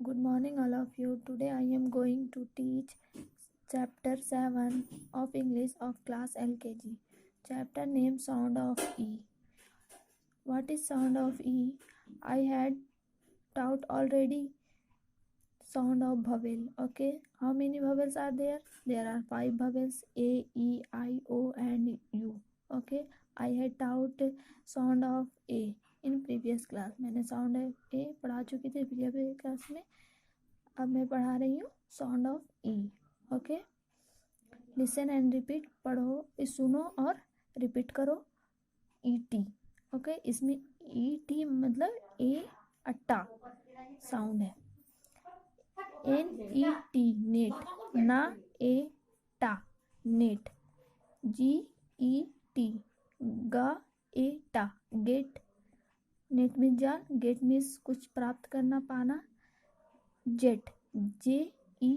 Good morning, all of you. Today I am going to teach chapter 7 of English of class LKG. Chapter name Sound of E. What is sound of E? I had taught already sound of vowel. Okay, how many vowels are there? There are 5 vowels: A, E, I, O and U. Okay, I had taught sound of A in previous class. मैंने sound of ए पढ़ा चुकी थी previous class में. अब मैं पढ़ा रही हूँ sound of E. Okay, listen and repeat. पढ़ो, सुनो और रिपीट करो. E T. ओके, इसमें ई टी मतलब ए अट्टा साउंड है. एन ई टी नेट, ना ए टा नेट. जी ई टी गा ए टा गेट. नेट मीन्स जाल, गेट मीन्स कुछ प्राप्त करना, पाना. Jet J E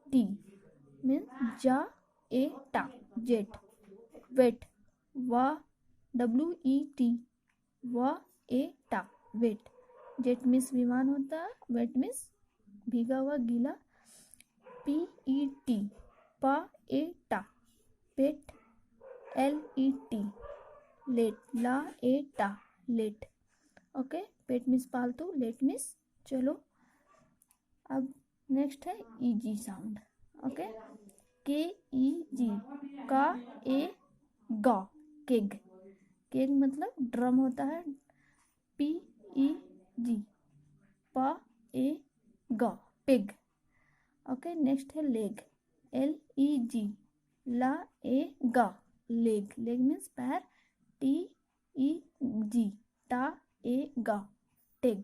T means जा ए टा जेट. वेट वा डब्ल्यू ई टी वा ए टा वेट. जेट मीन्स विमान होता है. वेट मीन्स भीगा हुआ गीला. पी ई टी पा ए टा पेट. एल ई टी लेट ला ए टा लेट. ओके, पेट मीन्स पालतू, लेट मीन्स चलो. अब नेक्स्ट है ई जी साउंड. ओके, के ई जी का ए गा केग. केग मतलब ड्रम होता है. पी ई जी पा ए गा पिग. ओके, नेक्स्ट है लेग. एल ई जी ला ए गा लेग. लेग मीन्स पैर. टी ई जी टा ए गा टेग.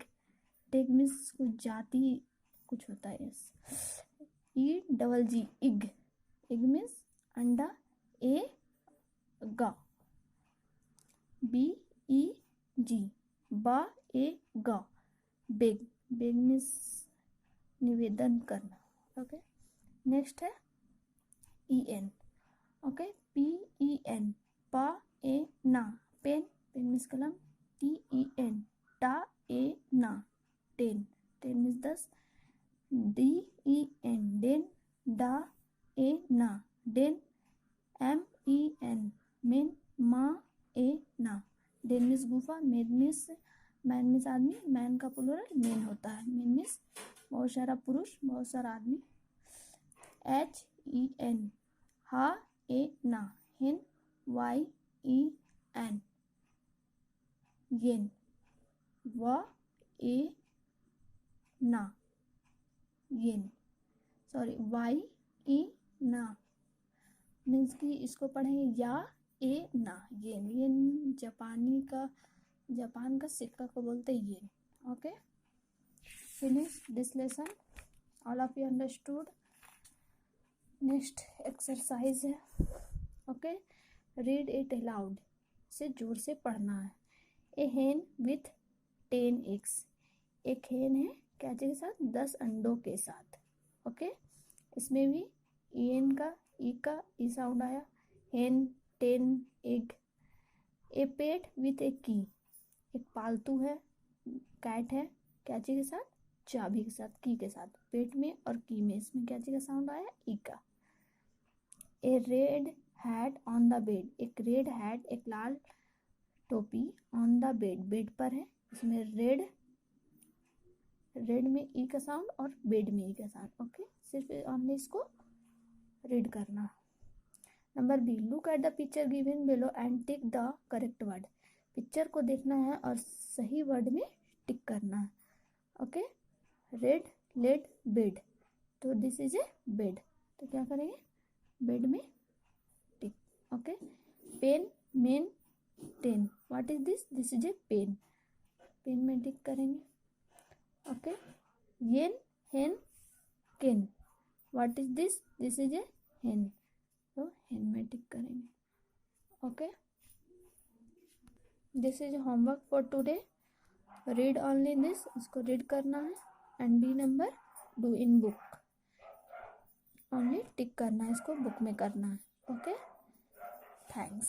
टेग मीन्स कुछ जाति कुछ होता है. ई डबल जी इग. इग मीन्स अंडा. ए गा. बी ई जी बा ए गा बेग. बेग मीन्स निवेदन करना. ओके, नेक्स्ट है E N. Okay, P E N पा ए ना पेन. पेन मीन्स कलम. टी ई एन टा ए ना ten. Ten means 10. D E N den डा ए ना den. M E N men मा ए ना. डेन मीन्स गुफा. मेन मीन्स मैन मीन्स आदमी. मैन का प्लूरल मेन होता है. मेन मीन्स बहुत सारा पुरुष, बहुत सारा आदमी. एच ई एन हा ए ना हेन. वाई ई एन येन वा ए ना येन. सॉरी, वाई ई ना मीन्स कि इसको पढ़ेंगे या ए ना येन. येन जापान का सिक्का को बोलते हैं yen. Okay, finish this lesson. All of you understood. Next exercise है. Okay, read it aloud. से जोर से पढ़ना है. ए हेन विथ 10 एग्स. एक हेन है क्या के साथ? 10 अंडों के साथ. ओके, इसमें भी एन का ई साउंड आया. हेन 10 एग. ए पेट विथ ए की. एक पालतू है, कैट है क्या के साथ? चाबी के साथ, की के साथ. पेट में और की में, इसमें क्या का साउंड आया? ई का. A red hat on the bed. एक रेड हैट, एक लाल टोपी. ऑन द बेड, बेड पर है. इसमें रेड में ई का साउंड और बेड में ई का साउंड. ओके, सिर्फ हमने इसको रीड करना. Number B, look at the picture given below and tick the correct word. Picture को देखना है और सही वर्ड में टिक करना है. Okay, red led bed. तो दिस इज ए बेड. तो क्या करेंगे? बेड में tick. Okay, pen men 10. What is this? This is a pen. Pen में टिक करेंगे. Okay, yen hen ken. What is this? This is a hen. तो hen में tick करेंगे. Okay, this is homework for today. Read only this. इसको read करना है. And B number do in book. Only टिक करना है, इसको बुक में करना है. Okay, thanks.